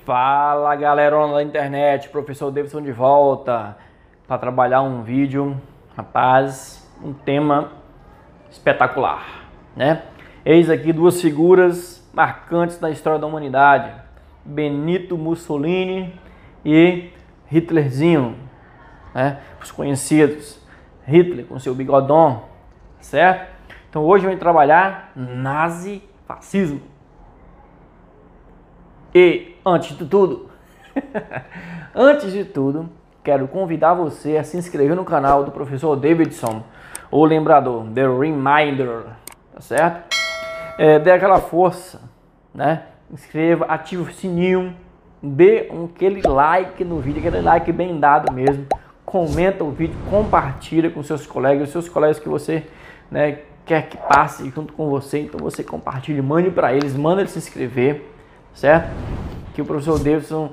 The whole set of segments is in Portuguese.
Fala galerona da internet, professor Davidson de volta para trabalhar um vídeo, rapaz, um tema espetacular, né? Eis aqui duas figuras marcantes da história da humanidade, Benito Mussolini e Hitlerzinho, né? Os conhecidos, Hitler com seu bigodão, certo? Então hoje vamos trabalhar nazifascismo. E antes de tudo, quero convidar você a se inscrever no canal do professor Davidson, o lembrador, The Reminder, tá certo? Dê aquela força, né? Inscreva, ative o sininho, dê aquele like no vídeo, aquele like bem dado mesmo. Comenta o vídeo, compartilha com seus colegas que você, né, quer que passe junto com você. Então você compartilha, mande para eles, manda eles se inscrever, certo? Que o professor Davidson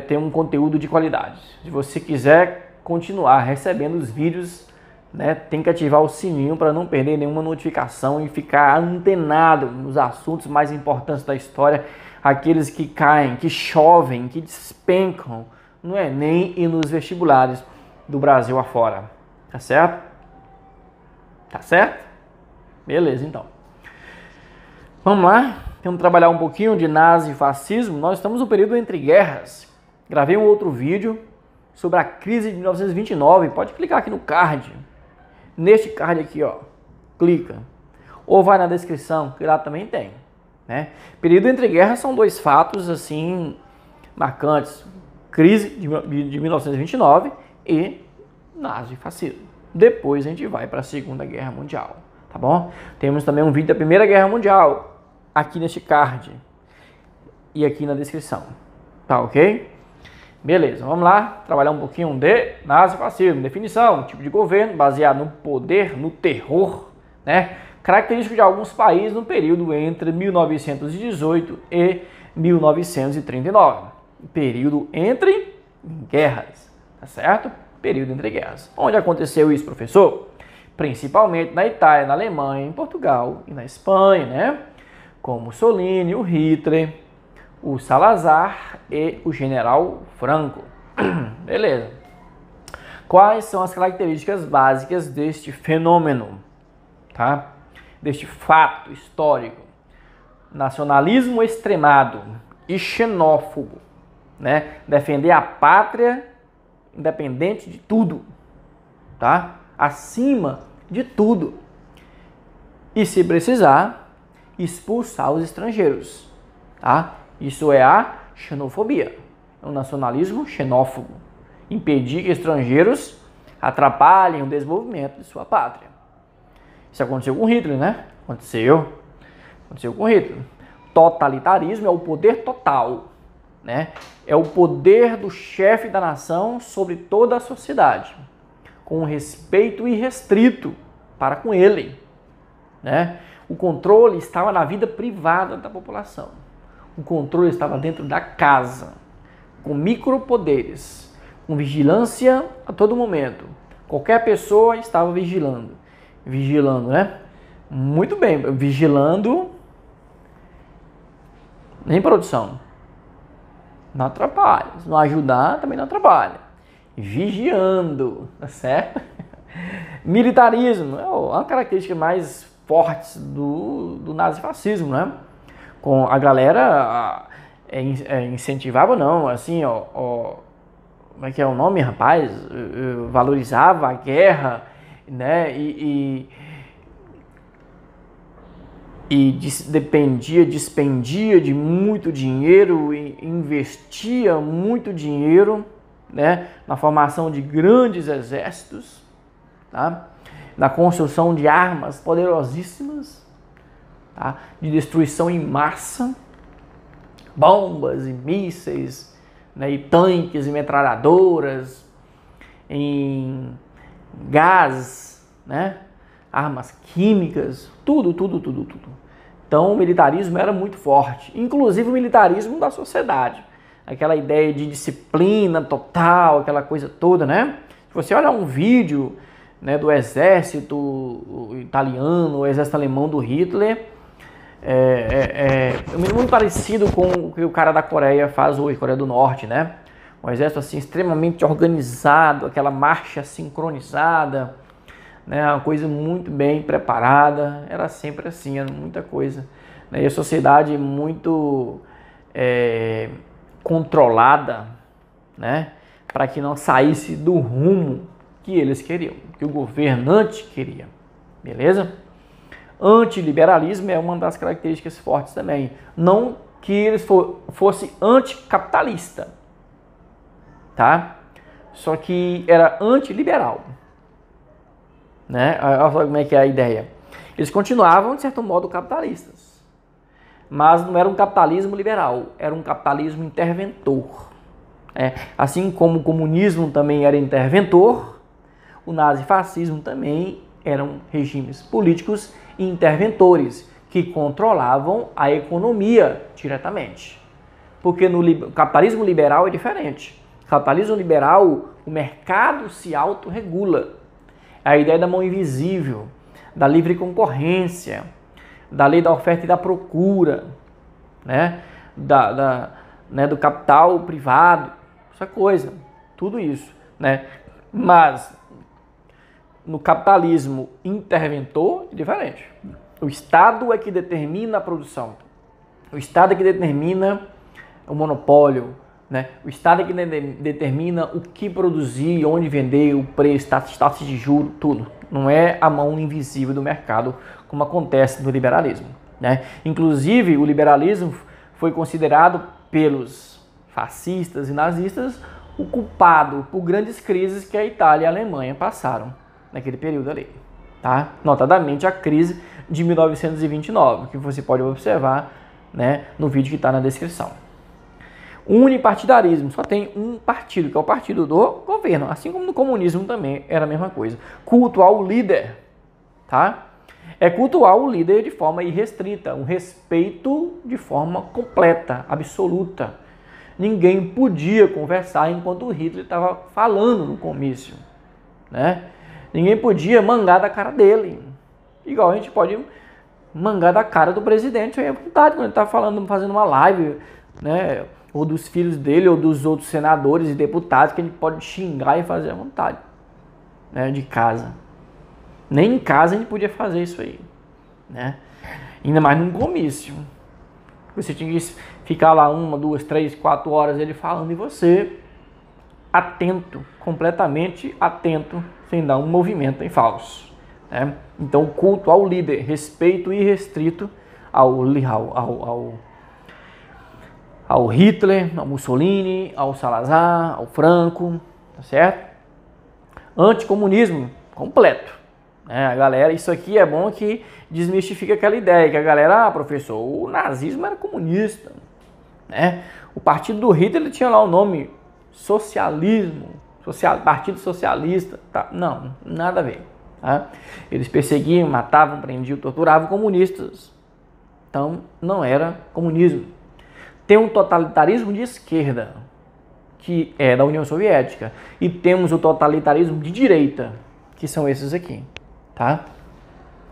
tem um conteúdo de qualidade. Se você quiser continuar recebendo os vídeos, né, tem que ativar o sininho para não perder nenhuma notificação e ficar antenado nos assuntos mais importantes da história, aqueles que caem, que chovem, que despencam no Enem e nos vestibulares do Brasil afora. Tá certo? Tá certo? Beleza, então. Vamos lá? Vamos trabalhar um pouquinho de nazifascismo. Nós estamos no período entre guerras. Gravei um outro vídeo sobre a crise de 1929. Pode clicar aqui no card. Neste card aqui, ó. Clica. Ou vai na descrição, que lá também tem, né? Período entre guerras são dois fatos assim marcantes. Crise de 1929 e nazifascismo. Depois a gente vai para a Segunda Guerra Mundial, tá bom? Temos também um vídeo da Primeira Guerra Mundial aqui neste card e aqui na descrição, tá ok? Beleza, vamos lá trabalhar um pouquinho de nazifascismo. Definição: tipo de governo baseado no poder, no terror, né? Característico de alguns países no período entre 1918 e 1939. Período entre guerras, tá certo? Período entre guerras. Onde aconteceu isso, professor? Principalmente na Itália, na Alemanha, em Portugal e na Espanha, né? Com Mussolini, o Hitler, o Salazar e o General Franco. Beleza. Quais são as características básicas deste fenômeno, tá? Deste fato histórico? Nacionalismo extremado e xenófobo, né? Defender a pátria independente de tudo, tá? Acima de tudo. E se precisar, expulsar os estrangeiros, tá? Isso é a xenofobia, é um nacionalismo xenófobo. Impedir que estrangeiros atrapalhem o desenvolvimento de sua pátria. Isso aconteceu com Hitler, né? Aconteceu com Hitler. Totalitarismo é o poder total, né? É o poder do chefe da nação sobre toda a sociedade, com respeito irrestrito para com ele, né? O controle estava na vida privada da população. O controle estava dentro da casa, com micropoderes, com vigilância a todo momento. Qualquer pessoa estava vigilando, né? Muito bem, vigilando em produção. Não atrapalha. Se não ajudar, também não atrapalha. Vigiando, tá certo? Militarismo é uma característica mais forte do nazifascismo, né? Com a galera incentivava, não, assim, como é que é o nome, rapaz? Valorizava a guerra, né? E despendia de muito dinheiro e investia muito dinheiro, né, na formação de grandes exércitos, tá? Na construção de armas poderosíssimas, tá? De destruição em massa, bombas e mísseis, né, e tanques e metralhadoras, em gás, né? Armas químicas, tudo. Então o militarismo era muito forte, inclusive o militarismo da sociedade. Aquela ideia de disciplina total, aquela coisa toda, né? Se você olhar um vídeo, né, do exército italiano, o exército alemão do Hitler, muito parecido com o que o cara da Coreia faz hoje, Coreia do Norte, né? Um exército assim extremamente organizado, aquela marcha sincronizada, né? Uma coisa muito bem preparada, era sempre assim, era muita coisa, né? E a sociedade muito controlada, né? Para que não saísse do rumo que eles queriam, que o governante queria, beleza? Antiliberalismo é uma das características fortes também, não que eles fosse anticapitalista, tá? Só que era antiliberal, né? Olha só como é que é a ideia. Eles continuavam, de certo modo, capitalistas, mas não era um capitalismo liberal, era um capitalismo interventor. Assim como o comunismo também era interventor, o nazifascismo também eram regimes políticos interventores que controlavam a economia diretamente. Porque no capitalismo liberal é diferente. No capitalismo liberal, o mercado se autorregula. É a ideia da mão invisível, da livre concorrência, da lei da oferta e da procura, né? Do capital privado, essa coisa, tudo isso, né? Mas no capitalismo interventor é diferente. O Estado é que determina a produção. O Estado é que determina o monopólio, né? O Estado é que determina o que produzir, onde vender, o preço, taxa de juros, tudo. Não é a mão invisível do mercado, como acontece no liberalismo, né? Inclusive, o liberalismo foi considerado pelos fascistas e nazistas o culpado por grandes crises que a Itália e a Alemanha passaram naquele período ali, tá? Notadamente a crise de 1929, que você pode observar, né, no vídeo que está na descrição. Unipartidarismo, só tem um partido, que é o partido do governo, assim como no comunismo também era a mesma coisa. Culto ao líder, tá? É cultuar o líder de forma irrestrita, um respeito de forma completa, absoluta. Ninguém podia conversar enquanto o Hitler estava falando no comício, né? Ninguém podia mangar da cara dele. Igual a gente pode mangar da cara do presidente aí à vontade, quando ele está falando, fazendo uma live, né? Ou dos filhos dele, ou dos outros senadores e deputados, que a gente pode xingar e fazer à vontade, né? De casa. Nem em casa a gente podia fazer isso aí, né? Ainda mais num comício. Você tinha que ficar lá 1, 2, 3, 4 horas ele falando e você atento, completamente atento, sem dar um movimento em falso, né? Então, culto ao líder, respeito irrestrito ao Hitler, ao Mussolini, ao Salazar, ao Franco, tá certo? Anticomunismo completo, né? A galera, isso aqui é bom que desmistifica aquela ideia que a galera, professor, o nazismo era comunista, né? O partido do Hitler, ele tinha lá o nome socialismo, Partido Socialista, tá? Não, nada a ver, tá? Eles perseguiam, matavam, prendiam, torturavam comunistas. Então, não era comunismo. Tem um totalitarismo de esquerda, que é da União Soviética, e temos o totalitarismo de direita, que são esses aqui, tá?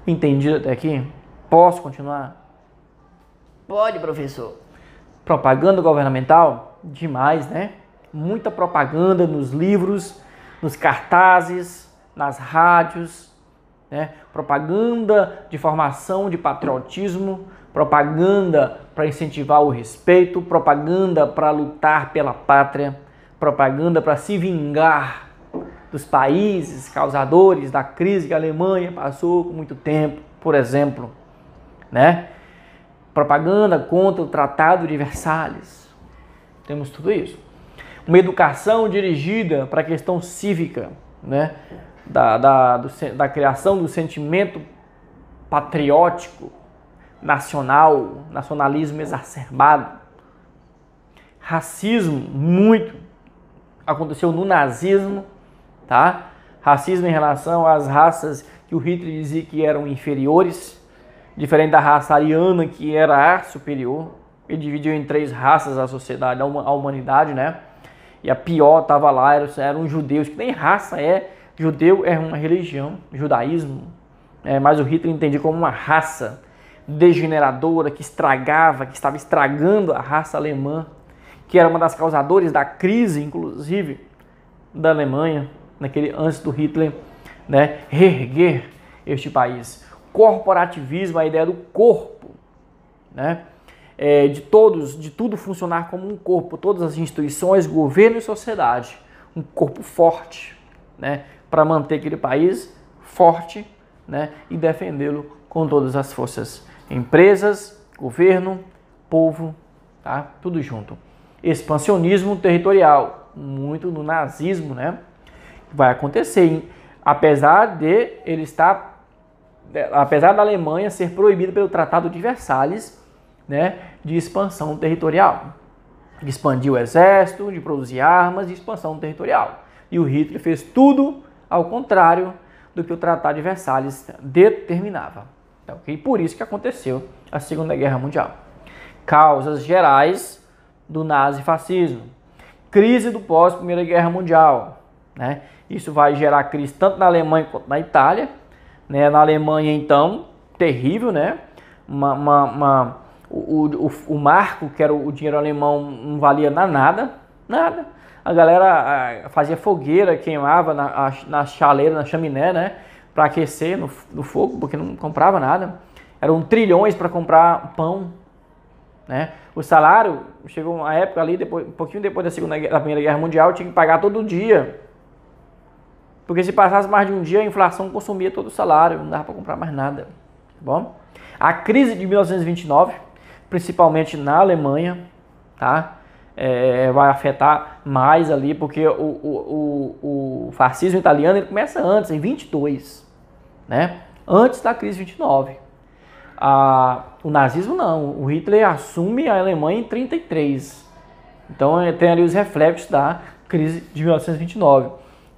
Entendido até aqui? Posso continuar? Pode, professor. Propaganda governamental? Demais, né? Muita propaganda nos livros, nos cartazes, nas rádios, né? Propaganda de formação de patriotismo, propaganda para incentivar o respeito, propaganda para lutar pela pátria, propaganda para se vingar dos países causadores da crise que a Alemanha passou por muito tempo, por exemplo, né? Propaganda contra o Tratado de Versalhes. Temos tudo isso. Uma educação dirigida para a questão cívica, né? Da criação do sentimento patriótico, nacionalismo exacerbado. Racismo, muito aconteceu no nazismo, tá? Racismo em relação às raças que o Hitler dizia que eram inferiores, diferente da raça ariana, que era a superior. Ele dividiu em 3 raças a sociedade, a humanidade, né? E a pior estava lá, eram os judeus, que nem raça é. Judeu é uma religião, judaísmo, mas o Hitler entendia como uma raça degeneradora, que estragava, que estava estragando a raça alemã, que era uma das causadoras da crise, inclusive, da Alemanha, antes do Hitler, né, reerguer este país. Corporativismo, a ideia do corpo, né, de tudo funcionar como um corpo, todas as instituições, governo e sociedade, um corpo forte, né, para manter aquele país forte, né, e defendê-lo com todas as forças. Empresas, governo, povo, tá, tudo junto. Expansionismo territorial, muito no nazismo, né, vai acontecer, apesar da Alemanha ser proibida pelo Tratado de Versalhes, né, de expansão territorial, de expandir o exército, de produzir armas, de expansão territorial. E o Hitler fez tudo ao contrário do que o Tratado de Versalhes determinava. Então, okay? Por isso que aconteceu a Segunda Guerra Mundial. Causas gerais do nazifascismo. Crise do pós-Primeira Guerra Mundial, né? Isso vai gerar crise tanto na Alemanha quanto na Itália, né? Na Alemanha, então, terrível, né? O marco, que era o dinheiro alemão, não valia nada. A galera fazia fogueira, queimava na chaleira, na chaminé, né? Para aquecer no fogo, porque não comprava nada. Eram trilhões para comprar pão, né? O salário chegou uma época ali, um pouquinho depois da Primeira Guerra Mundial, tinha que pagar todo dia. Porque se passasse mais de um dia, a inflação consumia todo o salário, não dava para comprar mais nada. Tá bom? A crise de 1929, principalmente na Alemanha, tá? Vai afetar mais ali, porque o fascismo italiano ele começa antes, em 22, né? Antes da crise de 29. O nazismo não, o Hitler assume a Alemanha em 33. Então tem ali os reflexos da crise de 1929.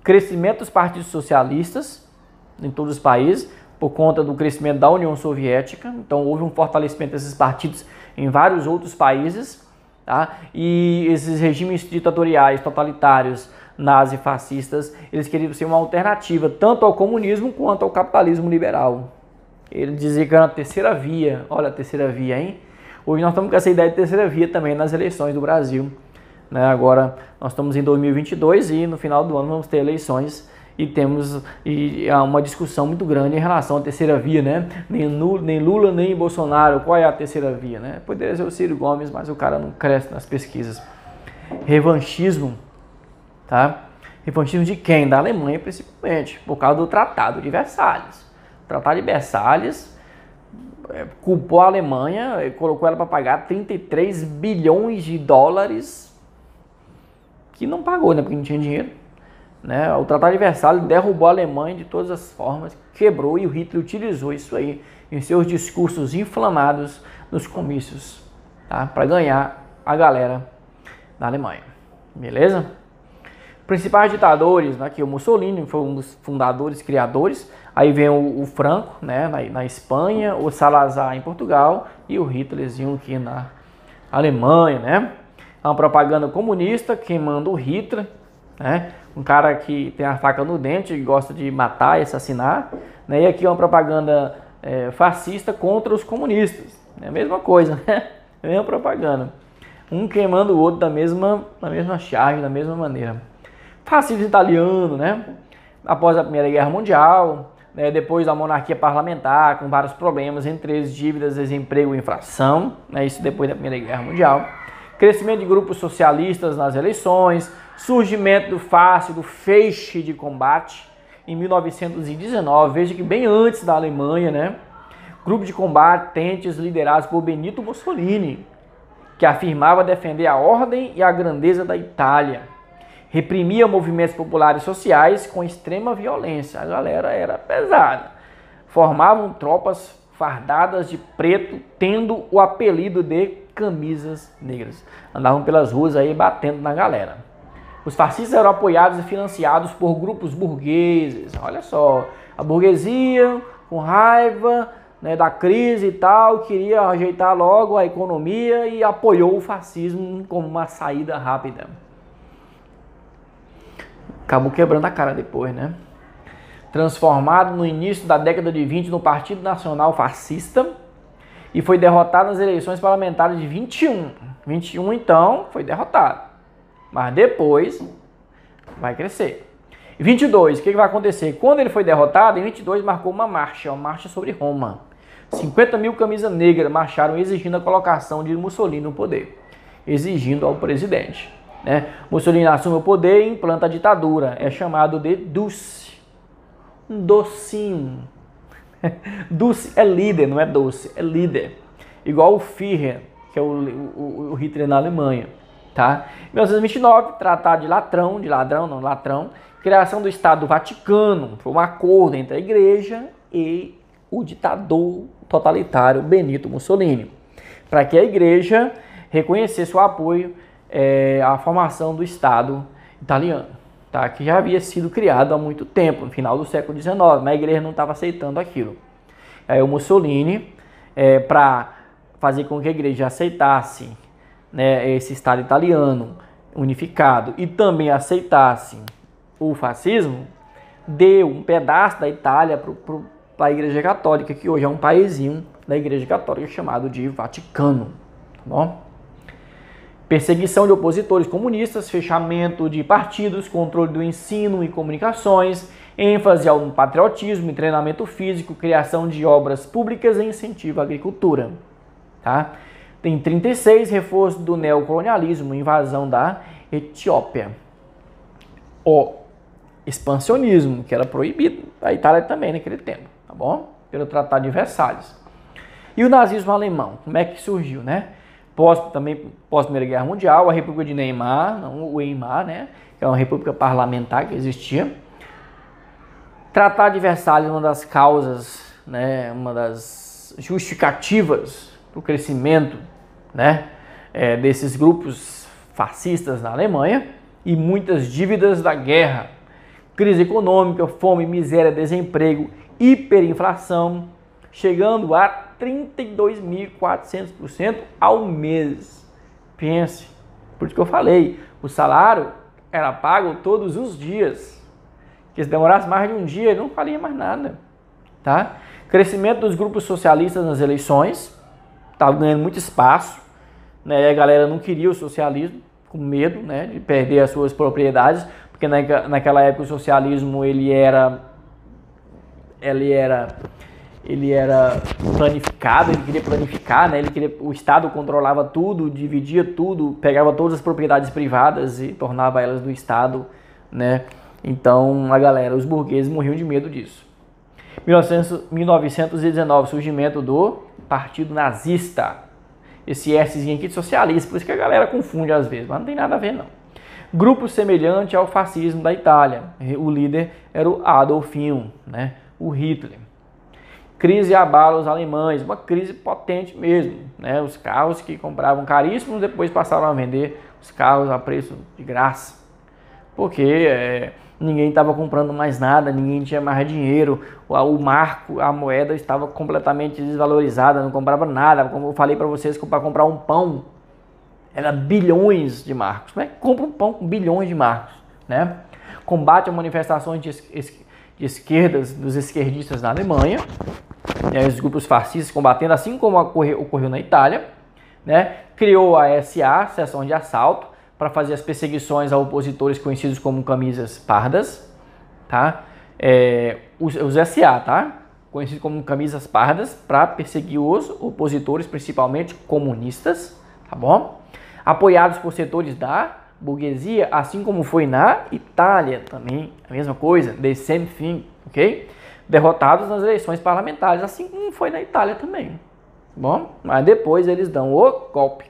Crescimento dos partidos socialistas em todos os países, por conta do crescimento da União Soviética. Então houve um fortalecimento desses partidos em vários outros países. Tá? E esses regimes ditatoriais, totalitários, nazifascistas, eles queriam ser uma alternativa tanto ao comunismo quanto ao capitalismo liberal. Ele dizia que era a terceira via. Olha a terceira via, hein? Hoje nós estamos com essa ideia de terceira via também nas eleições do Brasil, né? Agora nós estamos em 2022 e no final do ano vamos ter eleições e temos há uma discussão muito grande em relação à terceira via, né? Nem Lula, nem Bolsonaro. Qual é a terceira via, né? Poderia ser o Ciro Gomes, mas o cara não cresce nas pesquisas. Revanchismo, tá? Revanchismo de quem? Da Alemanha, principalmente, por causa do Tratado de Versalhes. O Tratado de Versalhes culpou a Alemanha, colocou ela para pagar 33 bilhões de dólares, que não pagou, né? Porque não tinha dinheiro. Né? O Tratado de Versalhes derrubou a Alemanha de todas as formas, quebrou, e o Hitler utilizou isso aí em seus discursos inflamados nos comícios, tá? Para ganhar a galera da Alemanha. Beleza? Principais ditadores, aqui o Mussolini foi um dos fundadores, criadores. Aí vem o Franco, né, na Espanha, o Salazar em Portugal e o Hitlerzinho aqui na Alemanha, né? Uma propaganda comunista queimando o Hitler, né? Um cara que tem a faca no dente e gosta de matar e assassinar, né? E aqui uma propaganda fascista contra os comunistas. É a mesma coisa, né? É a mesma propaganda. Um queimando o outro na mesma charge, da mesma maneira. Fascismo italiano, né? Após a Primeira Guerra Mundial, né? Depois da monarquia parlamentar, com vários problemas, entre eles dívidas, desemprego e inflação, né? Isso depois da Primeira Guerra Mundial. Crescimento de grupos socialistas nas eleições, surgimento do feixe de combate em 1919, veja que bem antes da Alemanha, né? Grupo de combatentes liderados por Benito Mussolini, que afirmava defender a ordem e a grandeza da Itália. Reprimia movimentos populares sociais com extrema violência. A galera era pesada. Formavam tropas fardadas de preto, tendo o apelido de camisas negras. Andavam pelas ruas aí batendo na galera. Os fascistas eram apoiados e financiados por grupos burgueses. Olha só, a burguesia, com raiva, né, da crise e tal, queria ajeitar logo a economia e apoiou o fascismo como uma saída rápida. Acabou quebrando a cara depois, né? Transformado no início da década de 20 no Partido Nacional Fascista, e foi derrotado nas eleições parlamentares de 21. 21, então, foi derrotado. Mas depois vai crescer. 22, o que vai acontecer? Quando ele foi derrotado, em 22 marcou uma marcha sobre Roma. 50 mil camisas negras marcharam exigindo a colocação de Mussolini no poder, exigindo ao presidente. Né? Mussolini assume o poder e implanta a ditadura. É chamado de Duce. Um docinho. Duce é líder, não é doce, é líder. Igual o Führer, que é o Hitler na Alemanha. Tá? 1929, Tratado de Latrão, criação do Estado do Vaticano. Foi um acordo entre a igreja e o ditador totalitário Benito Mussolini, para que a igreja reconhecesse o apoio à formação do Estado italiano, tá? Que já havia sido criado há muito tempo, no final do século XIX, mas a igreja não estava aceitando aquilo. Aí o Mussolini, para fazer com que a igreja aceitasse, né, esse Estado italiano unificado e também aceitasse o fascismo, deu um pedaço da Itália para a Igreja Católica, que hoje é um paísinho da Igreja Católica chamado de Vaticano. Tá bom? Perseguição de opositores comunistas, fechamento de partidos, controle do ensino e comunicações, ênfase ao patriotismo e treinamento físico, criação de obras públicas e incentivo à agricultura. Tá? Tem 36, reforço do neocolonialismo, invasão da Etiópia. O expansionismo, que era proibido a Itália também naquele tempo, tá bom? Pelo Tratado de Versalhes. E o nazismo alemão, como é que surgiu, né? Pós-Primeira Guerra Mundial, a República de Weimar, não o Weimar, né? Que é uma república parlamentar que existia. Tratado de Versalhes, uma das causas, né? Uma das justificativas para o crescimento, né? Desses grupos fascistas na Alemanha e muitas dívidas da guerra. Crise econômica, fome, miséria, desemprego, hiperinflação, chegando a 32.400% ao mês. Pense, por isso que eu falei, o salário era pago todos os dias. Porque se demorasse mais de um dia, ele não faria mais nada. Tá? Crescimento dos grupos socialistas nas eleições, estava ganhando muito espaço, né? A galera não queria o socialismo, com medo, né, de perder as suas propriedades, porque naquela época o socialismo ele era planificado, ele queria planificar, né? O Estado controlava tudo, dividia tudo, pegava todas as propriedades privadas e tornava elas do Estado, né? Então a galera, os burgueses morriam de medo disso. 1919, surgimento do Partido Nazista. Esse Szinho aqui de socialista, por isso que a galera confunde às vezes, mas não tem nada a ver não. Grupo semelhante ao fascismo da Itália. O líder era o Adolfinho, né? O Hitler. Crise abala os alemães, uma crise potente mesmo, né? Os carros que compravam caríssimos, depois passaram a vender os carros a preço de graça. Porque ninguém estava comprando mais nada, ninguém tinha mais dinheiro, o marco, a moeda estava completamente desvalorizada, não comprava nada. Como eu falei para vocês, para comprar um pão, era bilhões de marcos. Como é que compra um pão com bilhões de marcos? Né? Combate a manifestações de esquerdas, dos esquerdistas na Alemanha, né? Os grupos fascistas combatendo, assim como ocorreu na Itália, né? Criou a SA, Seção de Assalto, para fazer as perseguições a opositores conhecidos como camisas pardas, tá? Os SA, tá? Conhecidos como camisas pardas, para perseguir os opositores, principalmente comunistas, tá bom? Apoiados por setores da burguesia, assim como foi na Itália também, a mesma coisa, the same thing, ok? Derrotados nas eleições parlamentares, assim como foi na Itália também, tá bom? Mas depois eles dão o golpe.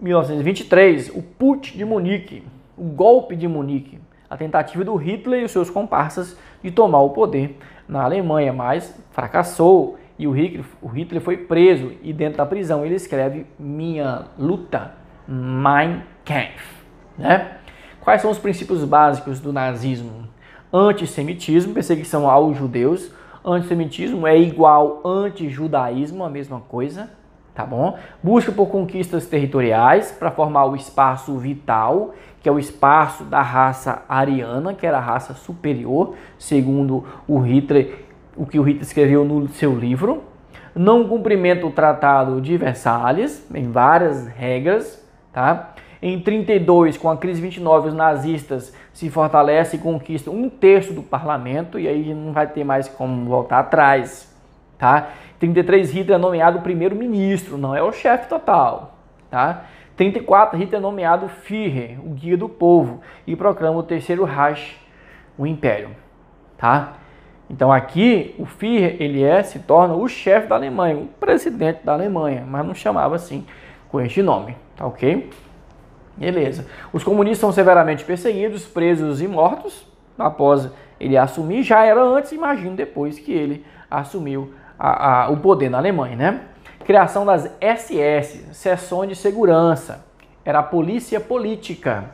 1923, o Putsch de Munique, o golpe de Munique, a tentativa do Hitler e os seus comparsas de tomar o poder na Alemanha, mas fracassou e o Hitler foi preso e dentro da prisão ele escreve Minha Luta, Mein Kampf. Né? Quais são os princípios básicos do nazismo? Antissemitismo, perseguição aos judeus. Antissemitismo é igual antijudaísmo, a mesma coisa. Tá bom? Busca por conquistas territoriais para formar o espaço vital, que é o espaço da raça ariana, que era a raça superior, segundo o Hitler, o que o Hitler escreveu no seu livro. não cumprimenta o Tratado de Versalhes, em várias regras, tá? Em 32, com a crise 29, os nazistas se fortalecem e conquistam 1/3 do parlamento, e aí não vai ter mais como voltar atrás, tá? 33, Hitler é nomeado primeiro-ministro, não é o chefe total, tá? 34, Hitler é nomeado Führer, o guia do povo, e proclama o terceiro Reich, o império, tá? Então aqui o Führer, se torna o chefe da Alemanha, o presidente da Alemanha, mas não chamava assim com este nome, tá ok? Beleza. Os comunistas são severamente perseguidos, presos e mortos após ele assumir. Já era antes, imagino depois que ele assumiu o poder na Alemanha, né? Criação das SS, seções de segurança. Era a polícia política.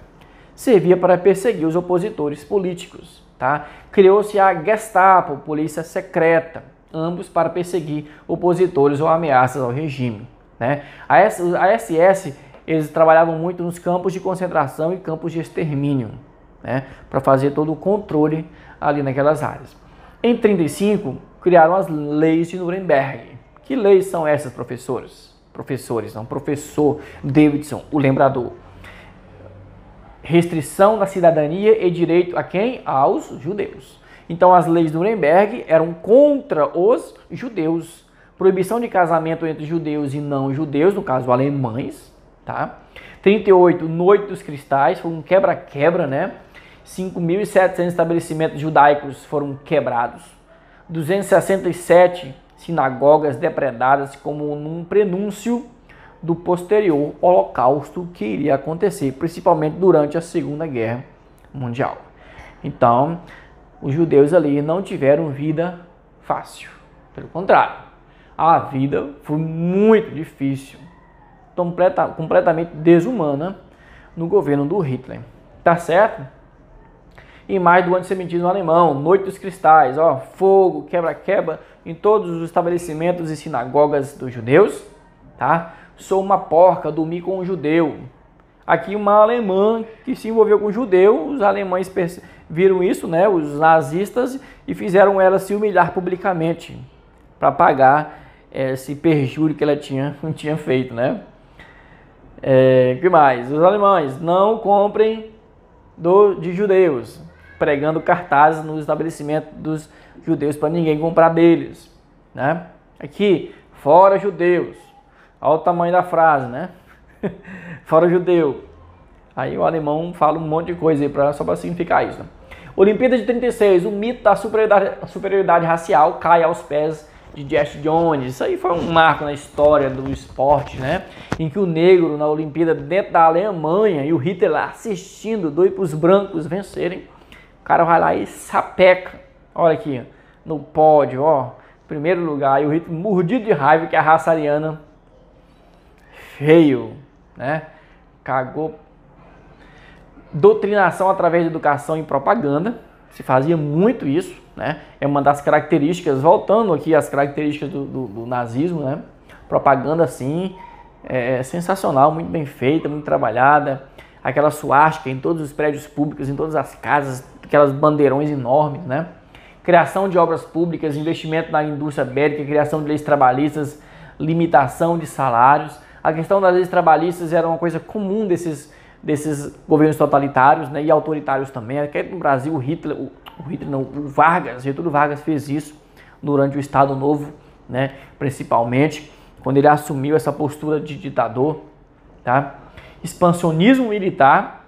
Servia para perseguir os opositores políticos, tá? Criou-se a Gestapo, polícia secreta, ambos para perseguir opositores ou ameaças ao regime, né? A SS, eles trabalhavam muito nos campos de concentração e campos de extermínio, né? Para fazer todo o controle ali naquelas áreas. Em 35, criaram as leis de Nuremberg. Que leis são essas, professores? Professor Davidson, o lembrador. Restrição da cidadania e direito a quem? Aos judeus. Então as leis de Nuremberg eram contra os judeus. Proibição de casamento entre judeus e não judeus, no caso alemães, tá? 38, Noite dos Cristais, foi um quebra-quebra, né? 5.700 estabelecimentos judaicos foram quebrados. 267 sinagogas depredadas como num prenúncio do posterior holocausto que iria acontecer, principalmente durante a Segunda Guerra Mundial. Então, os judeus ali não tiveram vida fácil. Pelo contrário, a vida foi muito difícil, completamente desumana no governo do Hitler. Tá certo? E mais do antissemitismo alemão, Noite dos Cristais, ó, fogo, quebra-quebra em todos os estabelecimentos e sinagogas dos judeus, tá? Sou uma porca, dormi com um judeu. Aqui uma alemã que se envolveu com um judeu, os alemães viram isso, né, os nazistas, e fizeram ela se humilhar publicamente para pagar esse perjúrio que ela tinha feito, né? Que mais? Os alemães, não comprem de judeus, pregando cartazes nos estabelecimentos dos judeus para ninguém comprar deles, né? Aqui, fora judeus. Olha o tamanho da frase, né? Fora judeu. Aí o alemão fala um monte de coisa aí só para significar isso, né? Olimpíada de 36, o mito da superioridade racial cai aos pés de Jesse Jones. Isso aí foi um marco na história do esporte, né? Em que o negro na Olimpíada dentro da Alemanha e o Hitler lá assistindo, doido para os brancos vencerem. O cara vai lá e sapeca. Olha aqui, no pódio, ó, primeiro lugar. E o Hitler mordido de raiva que a raça ariana feio, né? Cagou. Doutrinação através de educação e propaganda. Se fazia muito isso, né? É uma das características, voltando aqui às características do nazismo, né? Propaganda, assim, é sensacional, muito bem feita, muito trabalhada. Aquela suástica em todos os prédios públicos, em todas as casas, aquelas bandeirões enormes, né? Criação de obras públicas, investimento na indústria bélica, criação de leis trabalhistas, limitação de salários. A questão das leis trabalhistas era uma coisa comum desses governos totalitários, né, e autoritários também. Aqui no Brasil, o Getúlio Vargas fez isso durante o Estado Novo, né, principalmente, quando ele assumiu essa postura de ditador, tá? Expansionismo militar.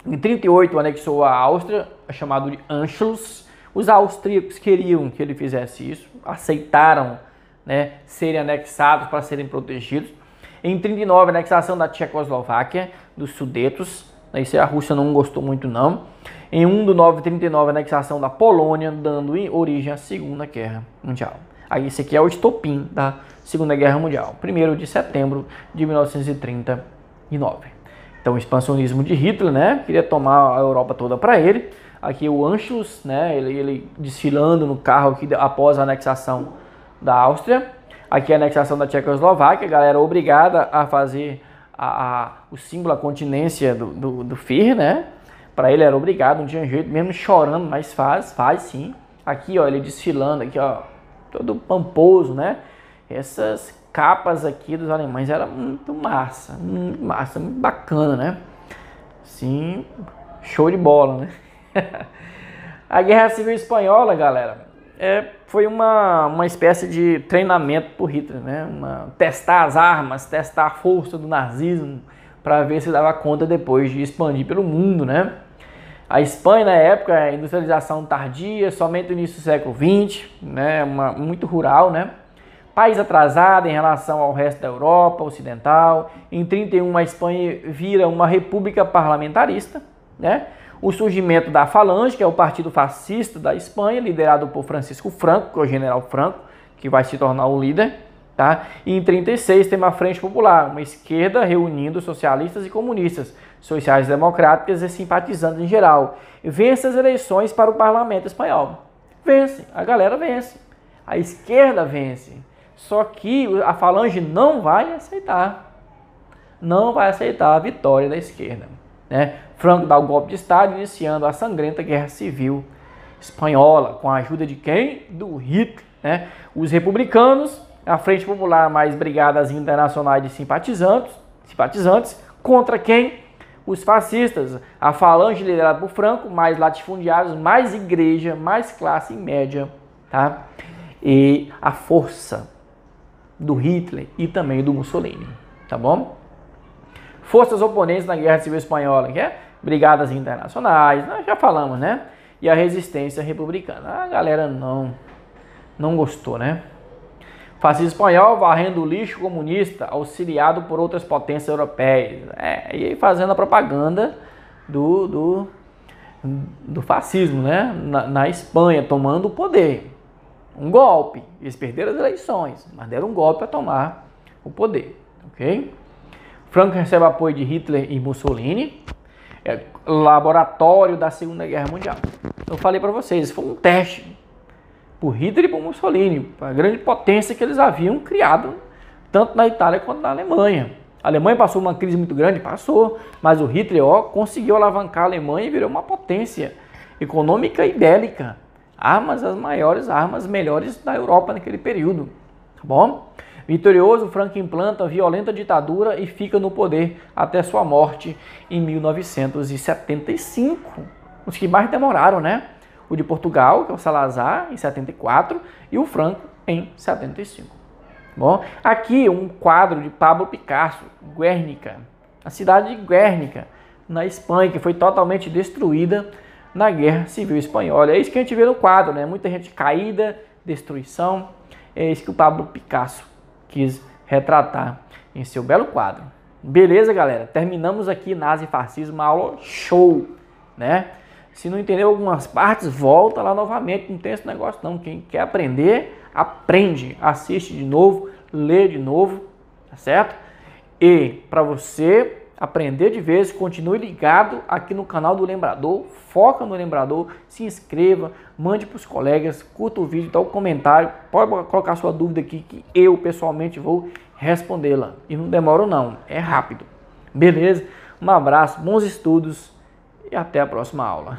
Em 38 anexou a Áustria, chamado de Anschluss. Os austríacos queriam que ele fizesse isso, aceitaram, né, serem anexados para serem protegidos. Em 39, anexação da Tchecoslováquia, dos Sudetos. Isso a Rússia não gostou muito, não. Em 1 de 9 de 39, anexação da Polônia, dando origem à Segunda Guerra Mundial. Aí esse aqui é o estopim da Segunda Guerra Mundial. 1º de setembro de 1939. Então, o expansionismo de Hitler, né? Queria tomar a Europa toda para ele. Aqui o Anschluss, né? Ele desfilando no carro aqui após a anexação da Áustria. Aqui a anexação da Tchecoslováquia, a galera obrigada a fazer o símbolo, a continência do Führer, né? Para ele era obrigado, não tinha jeito, mesmo chorando, mas faz sim. Aqui, ó, ele desfilando, aqui, ó, todo pamposo, né? essas capas aqui dos alemães eram muito massa, muito bacana, né? Sim, show de bola, né? A Guerra Civil Espanhola, galera, foi uma espécie de treinamento por Hitler, né? Testar as armas, testar a força do nazismo, para ver se dava conta depois de expandir pelo mundo, né? A Espanha, na época, industrialização tardia, somente no início do século XX, né? Muito rural, né? País atrasado em relação ao resto da Europa Ocidental. Em 1931, a Espanha vira uma república parlamentarista, né? O surgimento da Falange, que é o partido fascista da Espanha, liderado por Francisco Franco, que é o general Franco, que vai se tornar o líder. Tá? E em 1936 tem uma Frente Popular, uma esquerda reunindo socialistas e comunistas, sociais-democráticas e simpatizantes em geral. Vence as eleições para o parlamento espanhol. Vence, a galera vence, a esquerda vence. Só que a Falange não vai aceitar a vitória da esquerda, né? Franco dá o golpe de Estado, iniciando a sangrenta Guerra Civil Espanhola, com a ajuda de quem? Do Hitler, né? Os republicanos, a Frente Popular, mais brigadas internacionais de simpatizantes, contra quem? Os fascistas, a Falange liderada por Franco, mais latifundiários, mais igreja, mais classe média, tá? E a força do Hitler e também do Mussolini, tá bom? Forças oponentes na Guerra Civil Espanhola, que é brigadas internacionais, nós já falamos, né? E a resistência republicana. A galera não gostou, né? Fascismo espanhol varrendo o lixo comunista, auxiliado por outras potências europeias. E aí fazendo a propaganda do fascismo, né? Na Espanha, tomando o poder. Um golpe. Eles perderam as eleições, mas deram um golpe para tomar o poder, ok? Franco recebe apoio de Hitler e Mussolini, laboratório da Segunda Guerra Mundial. Eu falei para vocês, foi um teste por Hitler e por Mussolini, a grande potência que eles haviam criado, tanto na Itália quanto na Alemanha. A Alemanha passou uma crise muito grande, mas o Hitler conseguiu alavancar a Alemanha e virou uma potência econômica e bélica. As maiores armas, melhores da Europa naquele período, tá bom? Vitorioso, Franco implanta violenta ditadura e fica no poder até sua morte em 1975. Os que mais demoraram, né? O de Portugal, que é o Salazar, em 74, e o Franco em 75. Bom, aqui um quadro de Pablo Picasso, Guernica, a cidade de Guernica, na Espanha, que foi totalmente destruída na Guerra Civil Espanhola. É isso que a gente vê no quadro, né? Muita gente caída, destruição. É isso que o Pablo Picasso quis retratar em seu belo quadro. Beleza, galera? Terminamos aqui Nazi-Fascismo, uma aula show, né? Se não entendeu algumas partes, volta lá novamente, não tem esse negócio não. Quem quer aprender, aprende, assiste de novo, lê de novo, tá certo? E para você aprender de vez, continue ligado aqui no canal do Lembrador, foca no Lembrador, se inscreva, mande para os colegas, curta o vídeo, dá um comentário, pode colocar sua dúvida aqui que eu pessoalmente vou respondê-la. E não demora não, é rápido. Beleza? Um abraço, bons estudos e até a próxima aula.